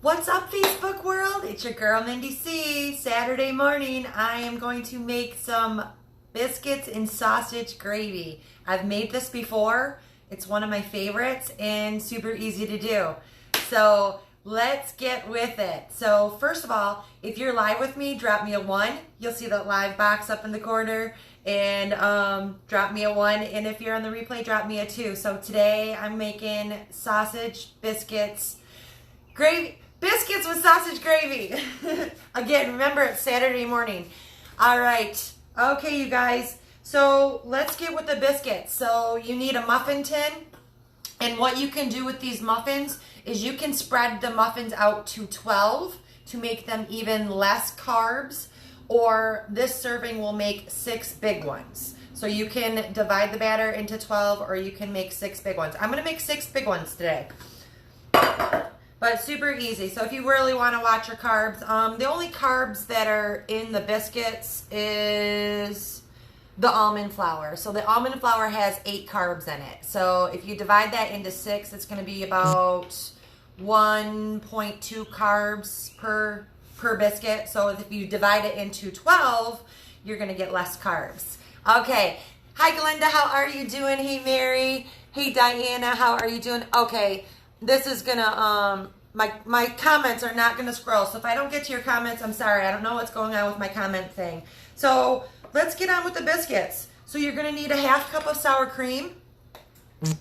What's up, Facebook world? It's your girl, Mindy C. Saturday morning, I am going to make some biscuits and sausage gravy. I've made this before. It's one of my favorites and super easy to do. So let's get with it. So first of all, if you're live with me, drop me a 1. You'll see the live box up in the corner. And drop me a 1. And if you're on the replay, drop me a 2. So today I'm making sausage biscuits, gravy. Biscuits with sausage gravy. Again, remember it's Saturday morning. All right. Okay, you guys. So let's get with the biscuits. So you need a muffin tin. And what you can do with these muffins is you can spread the muffins out to 12 to make them even less carbs. Or this serving will make 6 big ones. So you can divide the batter into 12 or you can make 6 big ones. I'm going to make 6 big ones today. But super easy. So if you really want to watch your carbs, the only carbs that are in the biscuits is the almond flour. So the almond flour has 8 carbs in it. So if you divide that into 6, it's going to be about 1.2 carbs per biscuit. So if you divide it into 12, you're going to get less carbs. Okay. Hi, Glenda. How are you doing? Hey, Mary. Hey, Diana. How are you doing? Okay. This is going to, my comments are not going to scroll. So if I don't get to your comments, I'm sorry. I don't know what's going on with my comment thing. So let's get on with the biscuits. So you're going to need a 1/2 cup of sour cream.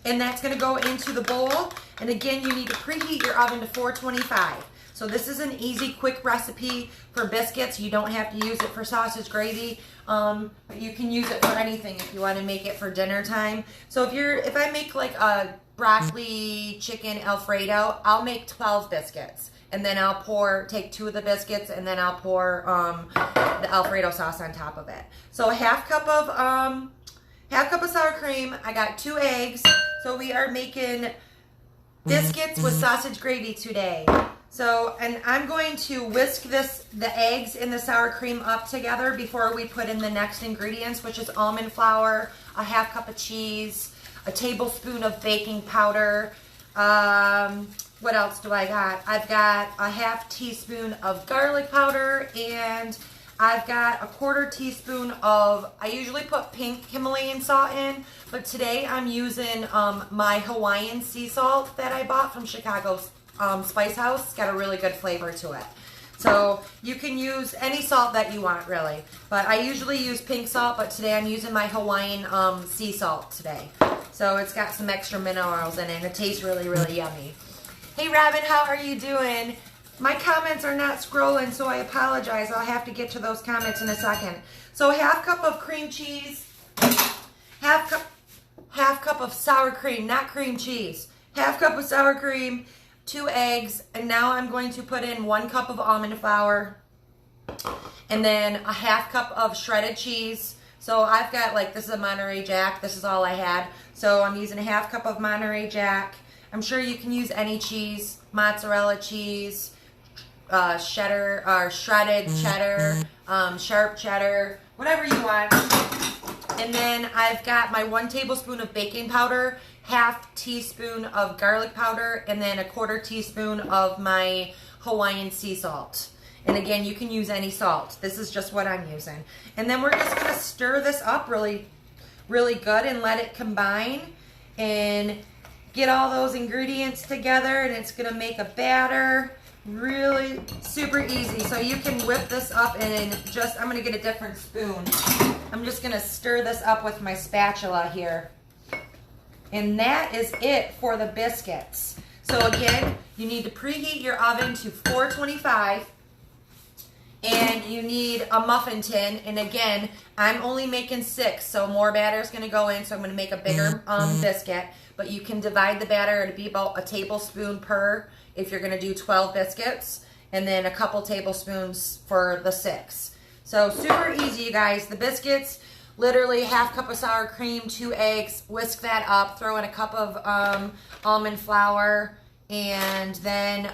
And that's going to go into the bowl. And again, you need to preheat your oven to 425. So this is an easy, quick recipe for biscuits. You don't have to use it for sausage gravy, but you can use it for anything if you want to make it for dinner time. So if I make like a broccoli chicken Alfredo, I'll make 12 biscuits. And then I'll take 2 of the biscuits, and then I'll pour the Alfredo sauce on top of it. So a 1/2 cup of sour cream. I got 2 eggs. So we are making biscuits with sausage gravy today. So, and I'm going to whisk the eggs and the sour cream up together before we put in the next ingredients, which is almond flour, a 1/2 cup of cheese, a tablespoon of baking powder. What else do I got? I've got a 1/2 teaspoon of garlic powder, and I've got a 1/4 teaspoon of, I usually put pink Himalayan salt in, but today I'm using my Hawaiian sea salt that I bought from Chicago's Spice House. It's got a really good flavor to it. So you can use any salt that you want, really. But I usually use pink salt, but today I'm using my Hawaiian sea salt today. So it's got some extra minerals in it, and it tastes really, really yummy. Hey, Robin, how are you doing? My comments are not scrolling, so I apologize. I'll have to get to those comments in a second. So 1/2 cup of cream cheese, 1/2 cup of sour cream, not cream cheese. 1/2 cup of sour cream, 2 eggs, and now I'm going to put in 1 cup of almond flour, and then a 1/2 cup of shredded cheese. So I've got, like, this is a Monterey Jack. This is all I had. So I'm using a 1/2 cup of Monterey Jack. I'm sure you can use any cheese, mozzarella cheese, cheddar, or shredded cheddar, sharp cheddar, whatever you want. And then I've got my 1 tablespoon of baking powder, 1/2 teaspoon of garlic powder, and then a 1/4 teaspoon of my Hawaiian sea salt. And again, you can use any salt. This is just what I'm using. And then we're just going to stir this up really, really good and let it combine and get all those ingredients together, and it's going to make a batter. Really super easy. So you can whip this up and just, I'm going to get a different spoon. I'm just going to stir this up with my spatula here. And that is it for the biscuits. So again, you need to preheat your oven to 425. And you need a muffin tin. And again, I'm only making 6, so more batter is going to go in. So I'm going to make a bigger biscuit. But you can divide the batter to be about a tablespoon per if you're going to do 12 biscuits. And then a couple tablespoons for the 6. So super easy, you guys. The biscuits, literally 1/2 cup of sour cream, 2 eggs. Whisk that up. Throw in a cup of almond flour. And then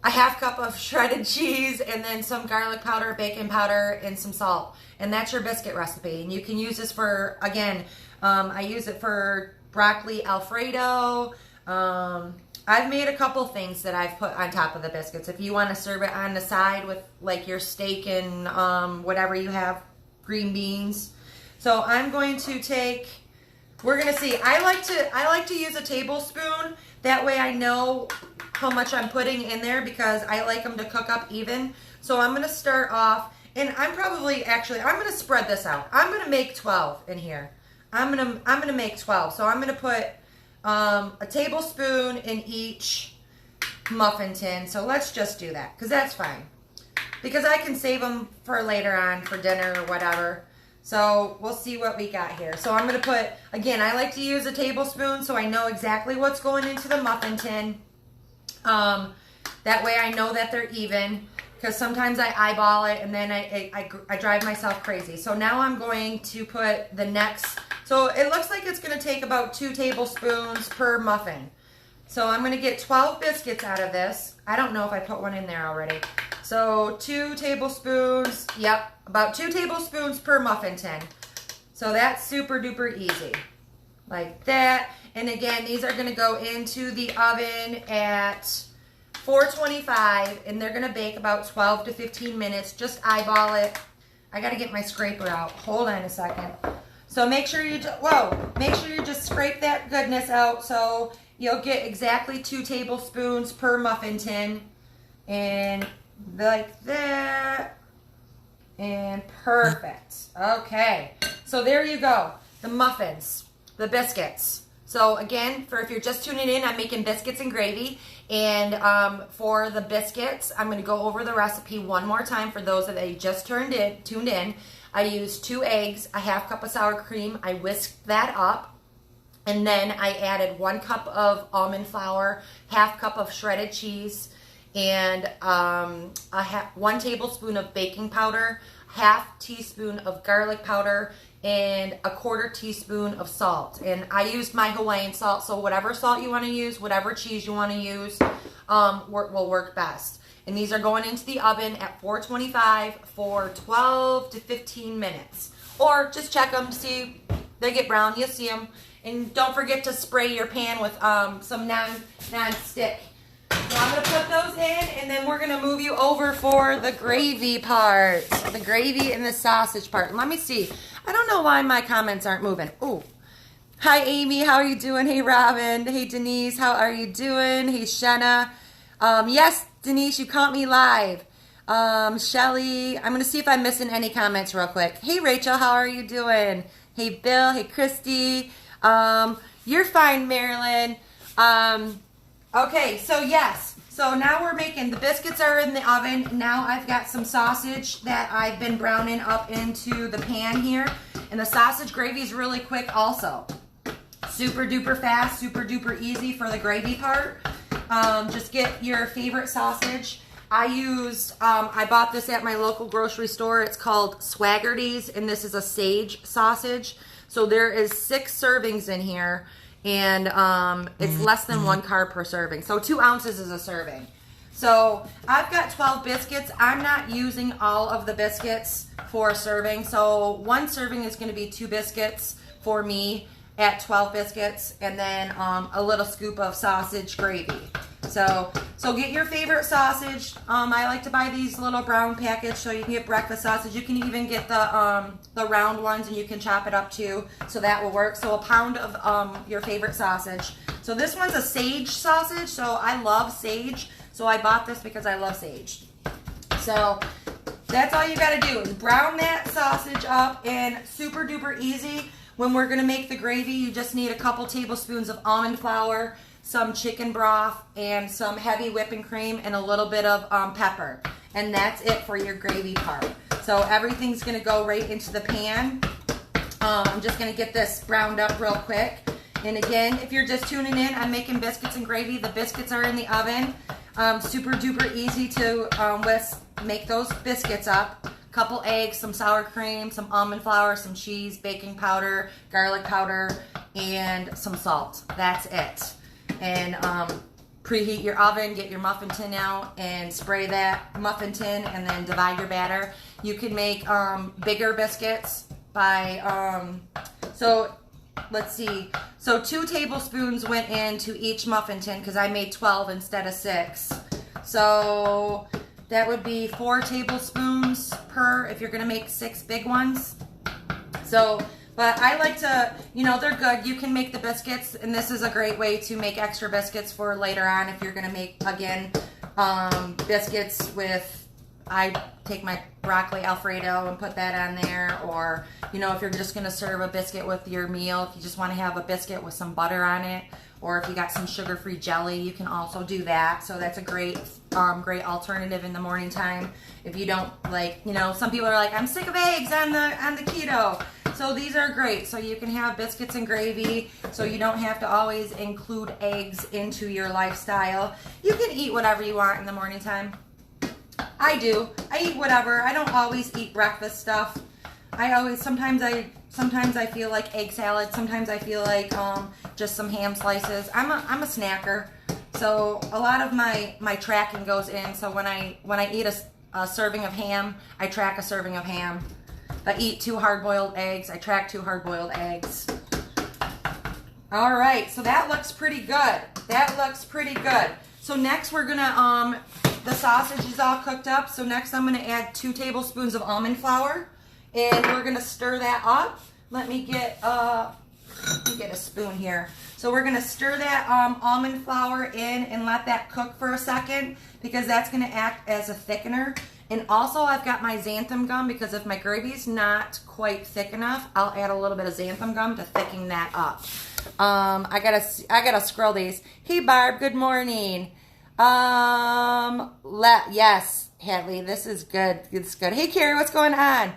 a 1/2 cup of shredded cheese, and then some garlic powder, baking powder, and some salt. And that's your biscuit recipe. And you can use this for, again, I use it for broccoli Alfredo. I've made a couple things that I've put on top of the biscuits. If you want to serve it on the side with like your steak and whatever you have, green beans. So I'm going to take, we're going to see, I like to use a tablespoon. That way I know how much I'm putting in there because I like them to cook up even. So I'm going to start off, and I'm going to spread this out. I'm going to make 12 in here. I'm going to make 12. So I'm going to put a tablespoon in each muffin tin. So let's just do that because that's fine. Because I can save them for later on for dinner or whatever. So we'll see what we got here. So I'm going to put, again, I like to use a tablespoon so I know exactly what's going into the muffin tin. That way I know that they're even. Because sometimes I eyeball it and then I drive myself crazy. So now I'm going to put the next, so it looks like it's going to take about 2 tablespoons per muffin. So I'm going to get 12 biscuits out of this. I don't know if I put one in there already. So 2 tablespoons, yep, about 2 tablespoons per muffin tin. So that's super duper easy. Like that. And again, these are going to go into the oven at 425, and they're gonna bake about 12 to 15 minutes. Just eyeball it. I gotta get my scraper out. Hold on a second. So make sure you just scrape that goodness out so you'll get exactly 2 tablespoons per muffin tin. And like that. And perfect. Okay. So there you go. The muffins, the biscuits. So again, if you're just tuning in, I'm making biscuits and gravy. And for the biscuits, I'm going to go over the recipe one more time for those that just tuned in. I used 2 eggs, a half cup of sour cream. I whisked that up. And then I added 1 cup of almond flour, half cup of shredded cheese, and 1 tablespoon of baking powder, half teaspoon of garlic powder, and a 1/4 teaspoon of salt. And I used my Hawaiian salt, so whatever salt you want to use, whatever cheese you want to use, will work best. And these are going into the oven at 425 for 12 to 15 minutes. Or just check them, see they get brown, you'll see them. And don't forget to spray your pan with some non-stick. So I'm going to put those in, and then we're going to move you over for the gravy part. The gravy and the sausage part. Let me see. I don't know why my comments aren't moving. Ooh. Hi, Amy. How are you doing? Hey, Robin. Hey, Denise. How are you doing? Hey, Shenna. Yes, Denise, you caught me live. Shelly. I'm going to see if I'm missing any comments real quick. Hey, Rachel. How are you doing? Hey, Bill. Hey, Christy. You're fine, Marilyn. Okay, so yes. So now we're making, the biscuits are in the oven. Now I've got some sausage that I've been browning up into the pan here. And the sausage gravy is really quick also. Super duper fast, super duper easy for the gravy part. Just get your favorite sausage. I bought this at my local grocery store. It's called Swaggerty's, and this is a sage sausage. So there is 6 servings in here. And it's less than 1 carb per serving. So 2 ounces is a serving. So I've got 12 biscuits. I'm not using all of the biscuits for a serving. So 1 serving is going to be 2 biscuits for me at 12 biscuits. And then a little scoop of sausage gravy. So get your favorite sausage. I like to buy these little brown package so you can get breakfast sausage. You can even get the round ones and you can chop it up too. So that will work. So a pound of your favorite sausage. So this one's a sage sausage. So I love sage. So I bought this because I love sage. So that's all you got to do is brown that sausage up, and super duper easy. When we're going to make the gravy, you just need a couple tablespoons of almond flour, some chicken broth, and some heavy whipping cream, and a little bit of pepper. And that's it for your gravy part. So everything's going to go right into the pan. I'm just going to get this browned up real quick. And again, if you're just tuning in, I'm making biscuits and gravy. The biscuits are in the oven. Super duper easy to make those biscuits up. Couple eggs, some sour cream, some almond flour, some cheese, baking powder, garlic powder, and some salt. That's it. And preheat your oven, get your muffin tin out, and spray that muffin tin, and then divide your batter. You can make bigger biscuits by, so let's see. So 2 tablespoons went into each muffin tin because I made 12 instead of 6. So that would be 4 tablespoons per if you're going to make 6 big ones. So, but I like to, you know, they're good. You can make the biscuits, and this is a great way to make extra biscuits for later on if you're going to make, again, biscuits with, I take my broccoli Alfredo and put that on there, or, you know, if you're just going to serve a biscuit with your meal, if you just want to have a biscuit with some butter on it, or if you got some sugar-free jelly, you can also do that. So that's a great great alternative in the morning time. If you don't like, you know, some people are like, I'm sick of eggs on the keto. So these are great. So you can have biscuits and gravy, so you don't have to always include eggs into your lifestyle. You can eat whatever you want in the morning time. I do. I eat whatever. I don't always eat breakfast stuff. Sometimes I feel like egg salad. Sometimes I feel like just some ham slices. I'm a snacker. So a lot of my tracking goes in. So when I eat a serving of ham, I track a serving of ham. If I eat 2 hard-boiled eggs, I track 2 hard-boiled eggs. All right, so that looks pretty good. That looks pretty good. So next we're gonna, the sausage is all cooked up. So next I'm gonna add 2 tablespoons of almond flour, and we're gonna stir that up. Let me get a spoon here. So we're gonna stir that almond flour in and let that cook for a second, because that's gonna act as a thickener. And also I've got my xanthan gum, because if my gravy's not quite thick enough, I'll add a little bit of xanthan gum to thicken that up. I gotta scroll these. Hey Barb, good morning. Yes, Hadley, this is good. It's good. Hey Carrie, what's going on?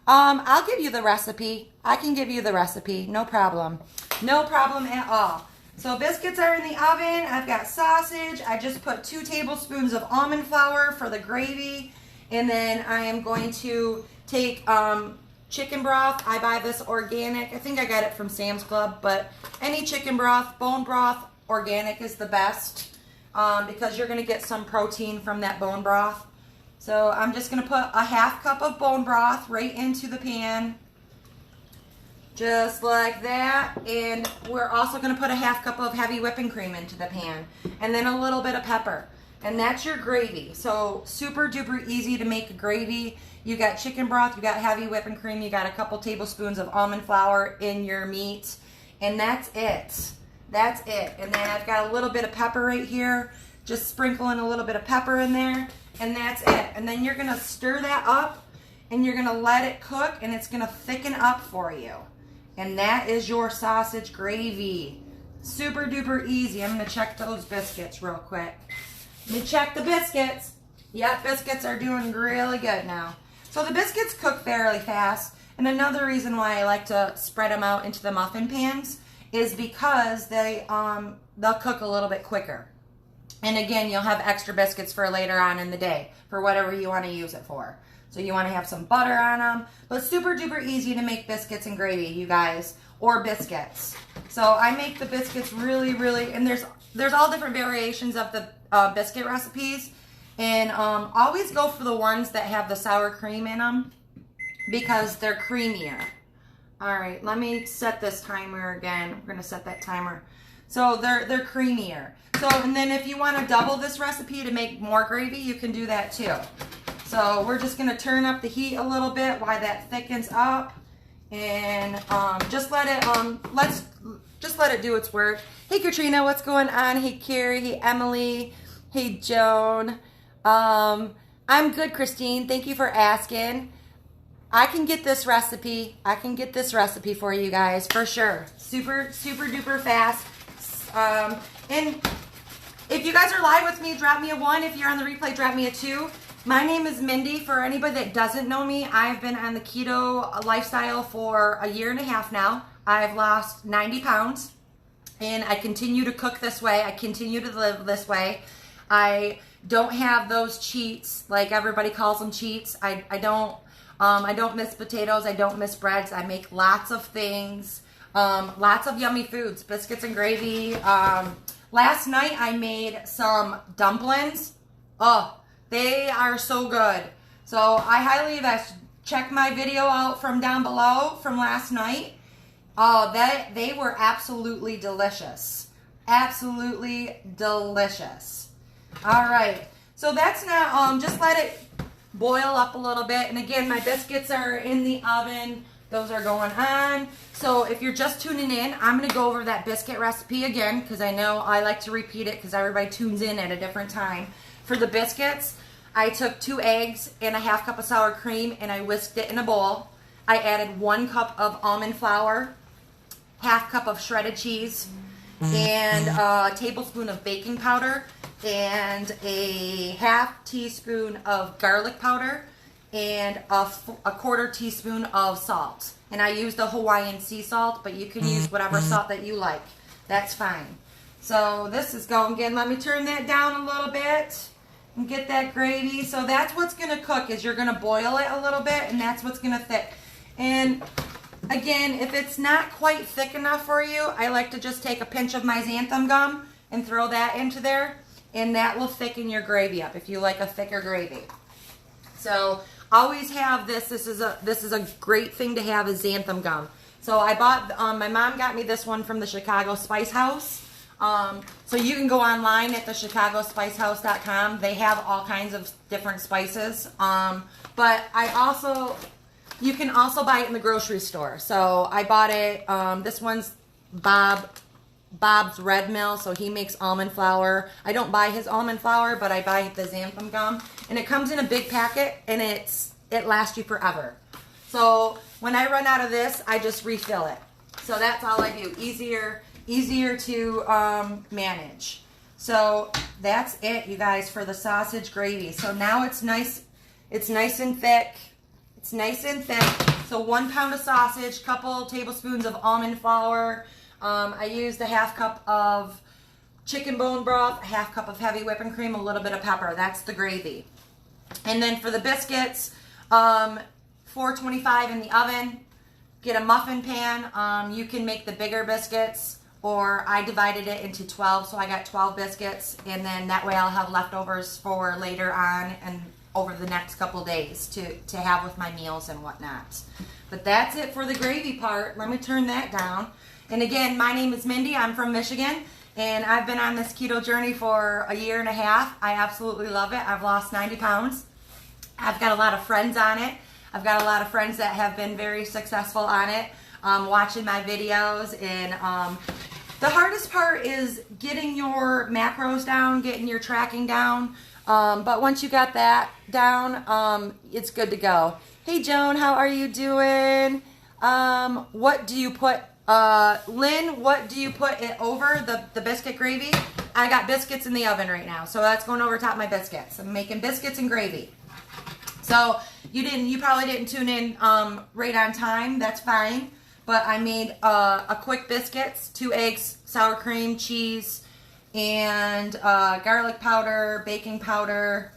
I'll give you the recipe. I can give you the recipe. No problem. No problem at all. So biscuits are in the oven. I've got sausage. I just put 2 tablespoons of almond flour for the gravy. And then I am going to take chicken broth. I buy this organic. I think I got it from Sam's Club, but any chicken broth, bone broth, organic is the best, because you're going to get some protein from that bone broth. So I'm just going to put a 1/2 cup of bone broth right into the pan, just like that. And we're also going to put a 1/2 cup of heavy whipping cream into the pan, and then a little bit of pepper. And that's your gravy. So super duper easy to make a gravy. You got chicken broth, you got heavy whipping cream, you got a couple tablespoons of almond flour in your meat, and that's it. That's it. And then I've got a little bit of pepper right here. Just sprinkling a little bit of pepper in there, and that's it. And then you're gonna stir that up, and you're gonna let it cook, and it's gonna thicken up for you. And that is your sausage gravy. Super duper easy. I'm gonna check those biscuits real quick. Let me check the biscuits. Yep, biscuits are doing really good now. So the biscuits cook fairly fast. And another reason why I like to spread them out into the muffin pans is because they'll cook a little bit quicker. And again, you'll have extra biscuits for later on in the day for whatever you want to use it for. So you want to have some butter on them. But super duper easy to make biscuits and gravy, you guys, or biscuits. So I make the biscuits really, and there's all different variations of the biscuit recipes, and always go for the ones that have the sour cream in them, because they're creamier. All right, let me set this timer again. We're gonna set that timer. So they're creamier. So, and then if you want to double this recipe to make more gravy, you can do that too. So we're just gonna turn up the heat a little bit while that thickens up, and just let it do its work. Hey Katrina, what's going on? Hey Carrie, hey Emily, hey Joan. I'm good, Christine. Thank you for asking. I can get this recipe. I can get this recipe for you guys for sure. Super duper fast. And if you guys are live with me, drop me a 1. If you're on the replay, drop me a 2. My name is Mindy. For anybody that doesn't know me, I've been on the keto lifestyle for 1.5 years now. I've lost 90 pounds, and I continue to cook this way. I continue to live this way. I don't have those cheats, like everybody calls them cheats. I don't miss potatoes. I don't miss breads. I make lots of things, lots of yummy foods, biscuits and gravy. Last night I made some dumplings. Oh, they are so good. So I highly check my video out from down below from last night. Oh, they were absolutely delicious. Absolutely delicious. All right. So that's now, just let it boil up a little bit. And again, my biscuits are in the oven. Those are going on. So if you're just tuning in, I'm going to go over that biscuit recipe again because I know I like to repeat it because everybody tunes in at a different time. For the biscuits, I took 2 eggs and a half cup of sour cream and I whisked it in a bowl. I added 1 cup of almond flour, half cup of shredded cheese, and a tablespoon of baking powder, and a half teaspoon of garlic powder, and a 1/4 teaspoon of salt. And I used the Hawaiian sea salt, but you can use whatever salt that you like. That's fine. So this is going again. Let me turn that down a little bit and get that gravy. So that's what's going to cook, is you're going to boil it a little bit, and that's what's going to thick. And again, if it's not quite thick enough for you, I like to just take a pinch of my xanthan gum and throw that into there, and that will thicken your gravy up if you like a thicker gravy. So always have this. This is a great thing to have, is xanthan gum. So I bought, my mom got me this one from the Chicago Spice House. So you can go online at the chicagospicehouse.com. They have all kinds of different spices. But you can also buy it in the grocery store. So I bought it, this one's Bob's Red Mill, so he makes almond flour. I don't buy his almond flour, but I buy the xanthan gum. And it comes in a big packet, and it lasts you forever. So when I run out of this, I just refill it. So that's all I do. Easier to manage. So that's it, you guys, for the sausage gravy. So now it's nice and thick. It's nice and thick. So 1 pound of sausage, couple tablespoons of almond flour. I used a half cup of chicken bone broth, a half cup of heavy whipping cream, a little bit of pepper. That's the gravy. And then for the biscuits, 425 in the oven. Get a muffin pan. You can make the bigger biscuits, or I divided it into 12, so I got 12 biscuits, and then that way I'll have leftovers for later on and over the next couple days to have with my meals and whatnot. But that's it for the gravy part. Let me turn that down. And again, my name is Mindy. I'm from Michigan, and I've been on this keto journey for a year and a half. I absolutely love it. I've lost 90 pounds. I've got a lot of friends on it. I've got a lot of friends that have been very successful on it, watching my videos. And the hardest part is getting your macros down, getting your tracking down. But once you got that down, it's good to go. Hey, Joan, how are you doing? What do you put, Lynn, what do you put it over, the biscuit gravy? I got biscuits in the oven right now, so that's going over top of my biscuits. I'm making biscuits and gravy. So you probably didn't tune in right on time. That's fine. But I made a quick biscuits, 2 eggs, sour cream, cheese, and garlic powder, baking powder,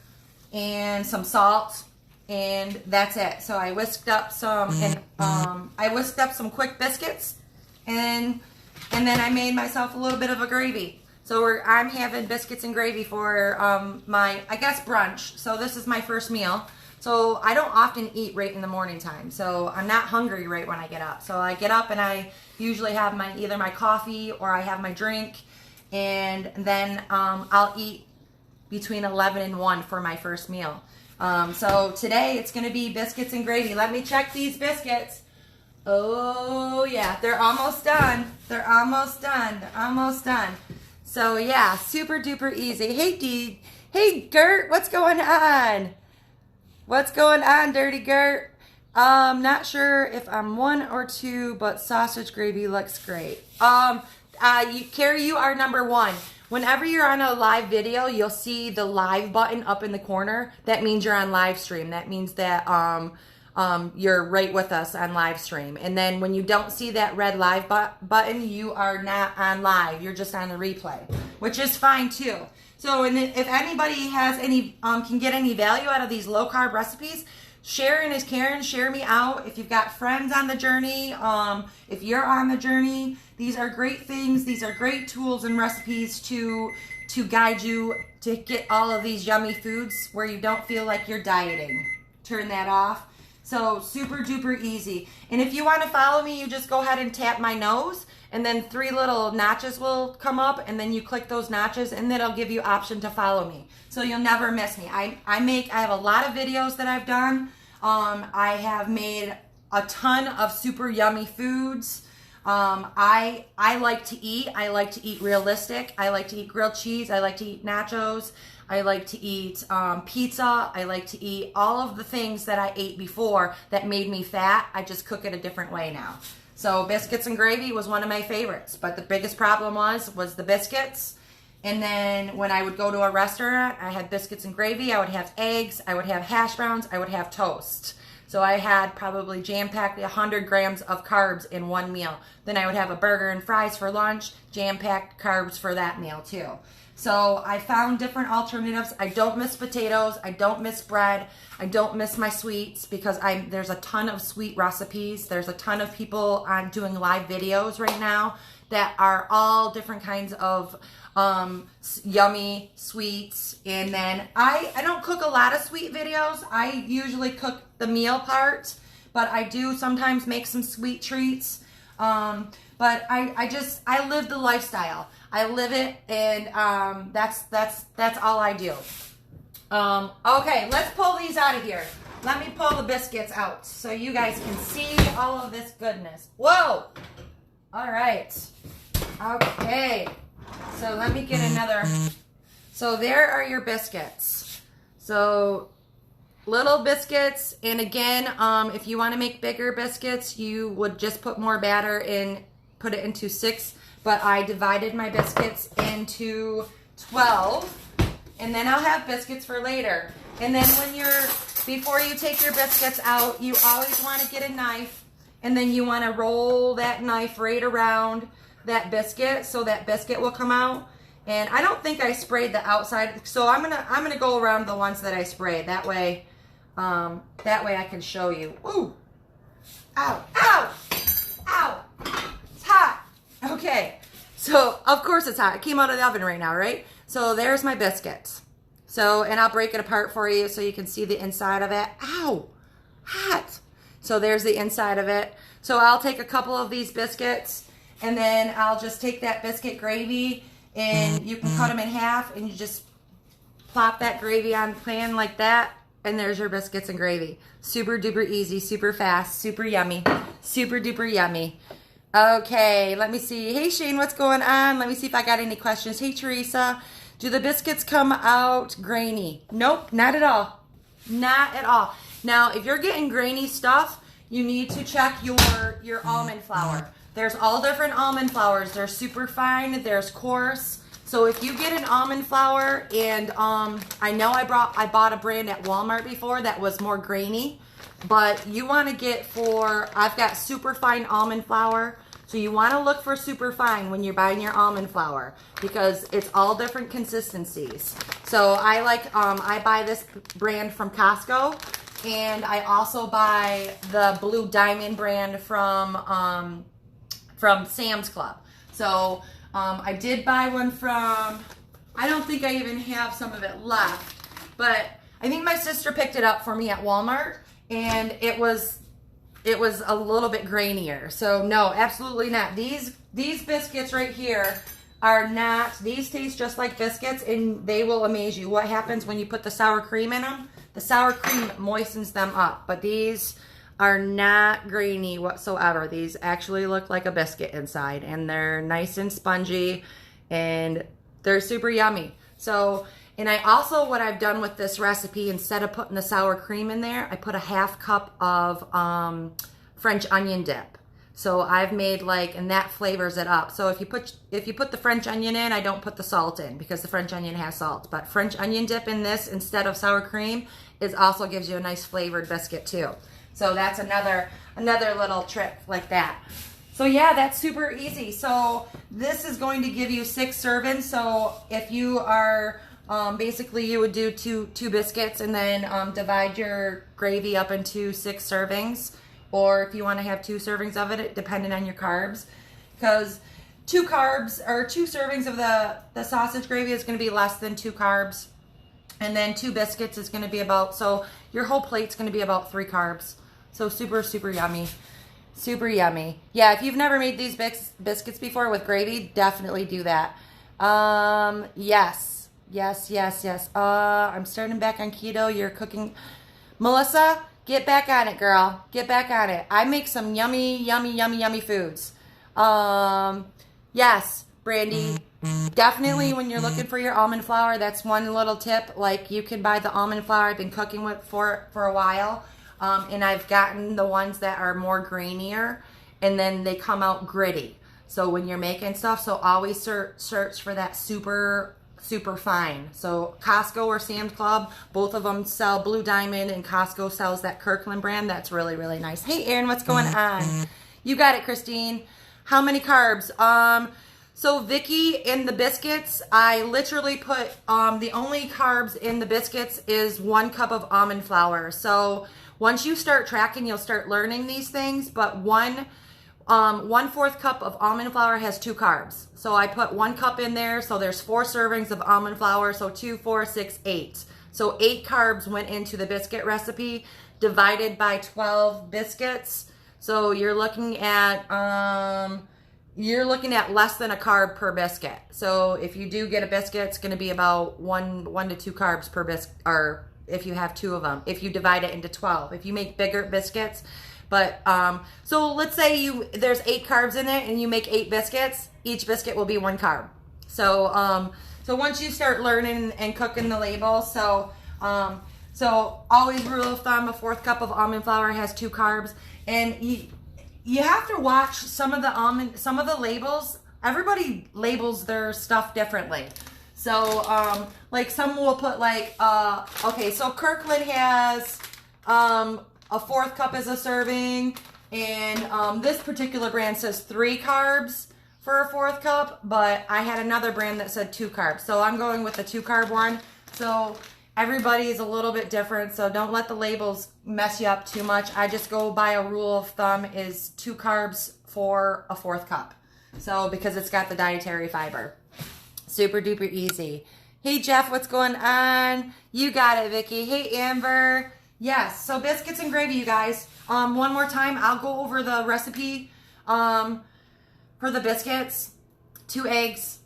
and some salt, and that's it. So I whisked up some, quick biscuits, and then I made myself a little bit of a gravy. So I'm having biscuits and gravy for my, I guess, brunch. So this is my first meal. So I don't often eat right in the morning time. So I'm not hungry right when I get up. So I get up and I usually have either my coffee or I have my drink. And then I'll eat between 11 and 1 for my first meal. So today it's going to be biscuits and gravy. Let me check these biscuits. Oh, yeah, they're almost done. They're almost done. They're almost done. So, yeah, super duper easy. Hey, Dee. Hey, Gert, what's going on? What's going on, Dirty Gert? Not sure if I'm 1 or 2, but sausage gravy looks great. Carrie, you are number 1. Whenever you're on a live video, you'll see the live button up in the corner. That means you're on live stream. That means that you're right with us on live stream. And then when you don't see that red live button, you are not on live. You're just on the replay, which is fine too. So if anybody has any, can get any value out of these low carb recipes, sharing is caring. Share me out. If you've got friends on the journey, if you're on the journey, these are great things. These are great tools and recipes to guide you to get all of these yummy foods where you don't feel like you're dieting. Turn that off. So super duper easy. And if you want to follow me, you just go ahead and tap my nose, and then 3 little notches will come up, and then you click those notches, and then it'll give you option to follow me. So you'll never miss me. I have a lot of videos that I've done. I have made a ton of super yummy foods. I like to eat. I like to eat realistic. I like to eat grilled cheese. I like to eat nachos. I like to eat pizza. I like to eat all of the things that I ate before that made me fat. I just cook it a different way now. So biscuits and gravy was one of my favorites, but the biggest problem was the biscuits. And then when I would go to a restaurant, I had biscuits and gravy. I would have eggs. I would have hash browns. I would have toast. So I had probably jam-packed 100 grams of carbs in one meal. Then I would have a burger and fries for lunch, jam-packed carbs for that meal too. So I found different alternatives. I don't miss potatoes. I don't miss bread. I don't miss my sweets because there's a ton of sweet recipes. There's a ton of people doing live videos right now that are all different kinds of yummy sweets. And then I don't cook a lot of sweet videos. I usually cook the meal part, but I do sometimes make some sweet treats. But I live the lifestyle. I live it, and that's all I do. Okay, let's pull these out of here. Let me pull the biscuits out so you guys can see all of this goodness. Whoa! All right. Okay. So let me get another. So there are your biscuits. So little biscuits, and again, if you want to make bigger biscuits, you would just put more batter in, put it into 6. But I divided my biscuits into 12, and then I'll have biscuits for later. And then before you take your biscuits out, you always want to get a knife, and then you want to roll that knife right around that biscuit so that biscuit will come out. And I don't think I sprayed the outside, so I'm gonna go around the ones that I sprayed. That way I can show you. Ooh, ow, ow, ow! It's hot. Okay, so of course it's hot. It came out of the oven right now, right? So there's my biscuits. So, and I'll break it apart for you so you can see the inside of it. Ow, hot. So there's the inside of it. So I'll take a couple of these biscuits, and then I'll just take that biscuit gravy, and you can cut them in half, and you just plop that gravy on the pan like that, and there's your biscuits and gravy. Super duper easy, super fast, super yummy, super duper yummy. Okay, let me see. Hey Shane, what's going on? Let me see if I got any questions. Hey Teresa, do the biscuits come out grainy? Nope, not at all. Not at all. Now, if you're getting grainy stuff, you need to check your almond flour. There's all different almond flours. There's super fine, there's coarse. So if you get an almond flour, and I know I bought a brand at Walmart before that was more grainy, but you want to get I've got super fine almond flour. So you want to look for super fine when you're buying your almond flour because it's all different consistencies. So I buy this brand from Costco, and I also buy the Blue Diamond brand from Sam's Club. So I did buy one from, I don't think I even have some of it left, but I think my sister picked it up for me at Walmart, and it was a little bit grainier. So no, absolutely not. These biscuits right here are not, these taste just like biscuits, and they will amaze you. What happens when you put the sour cream in them? The sour cream moistens them up, but these are not grainy whatsoever. These actually look like a biscuit inside, and they're nice and spongy, and they're super yummy. So, and I also, what I've done with this recipe, instead of putting the sour cream in there, I put a half cup of French onion dip. So I've made and that flavors it up. So if you put the French onion in, I don't put the salt in because the French onion has salt. But French onion dip in this instead of sour cream also gives you a nice flavored biscuit too. So that's another little trick like that. So yeah, that's super easy. So this is going to give you 6 servings. So if you are basically you would do two biscuits and then divide your gravy up into 6 servings. Or if you want to have 2 servings of it, depending on your carbs. Because 2 servings of the sausage gravy is going to be less than 2 carbs. And then 2 biscuits is going to be so your whole plate's going to be about 3 carbs. So super, super yummy. Super yummy. Yeah, if you've never made these biscuits before with gravy, definitely do that. Yes. I'm starting back on keto. You're cooking. Melissa, get back on it, girl. Get back on it. I make some yummy foods. Yes, Brandy. Definitely when you're looking for your almond flour, that's one little tip. Like, you can buy the almond flour I've been cooking with for a while. And I've gotten the ones that are more grainier, and then they come out gritty. So when you're making stuff, so always search for that super fine. So Costco or Sam's Club, both of them sell Blue Diamond, and Costco sells that Kirkland brand. That's really, really nice. Hey, Aaron, what's going on? You got it, Christine. How many carbs? So Vicky, in the biscuits, I literally put, the only carbs in the biscuits is 1 cup of almond flour. So once you start tracking, you'll start learning these things, but 1/4 cup of almond flour has 2 carbs. So I put 1 cup in there, so there's 4 servings of almond flour, so 2, 4, 6, 8. So 8 carbs went into the biscuit recipe, divided by 12 biscuits. So you're looking at less than a carb per biscuit. So if you do get a biscuit, it's going to be about 1 to 2 carbs per biscuit, or if you have 2 of them, if you divide it into 12. If you make bigger biscuits, but so let's say there's 8 carbs in it and you make 8 biscuits, each biscuit will be 1 carb. So so once you start learning and cooking the labels, so always rule of thumb, 1/4 cup of almond flour has 2 carbs. And you have to watch some of the labels. Everybody labels their stuff differently. So, like, some will put, like, okay, so Kirkland has, 1/4 cup as a serving, and, this particular brand says 3 carbs for a 1/4 cup, but I had another brand that said 2 carbs. So I'm going with the 2 carb one. So everybody is a little bit different, so don't let the labels mess you up too much. I just go by a rule of thumb is 2 carbs for a 1/4 cup. So, because it's got the dietary fiber. Super duper easy. Hey Jeff, what's going on? You got it, Vicky. Hey Amber. Yes, so biscuits and gravy, you guys. One more time, I'll go over the recipe for the biscuits. 2 eggs,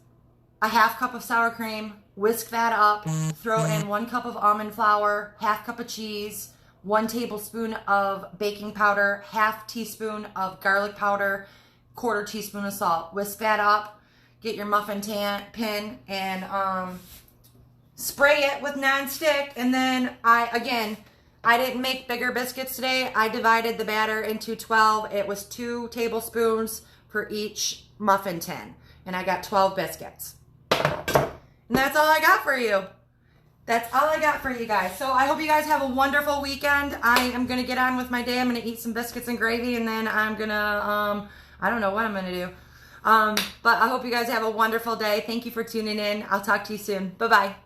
a 1/2 cup of sour cream, whisk that up, throw in 1 cup of almond flour, 1/2 cup of cheese, 1 tablespoon of baking powder, 1/2 teaspoon of garlic powder, 1/4 teaspoon of salt. Whisk that up. Get your muffin pin and spray it with nonstick. And then I didn't make bigger biscuits today. I divided the batter into 12. It was 2 tablespoons for each muffin tin. And I got 12 biscuits. And that's all I got for you. That's all I got for you guys. So I hope you guys have a wonderful weekend. I am going to get on with my day. I'm going to eat some biscuits and gravy, and then I'm going to, I don't know what I'm going to do. But I hope you guys have a wonderful day. Thank you for tuning in. I'll talk to you soon. Bye-bye.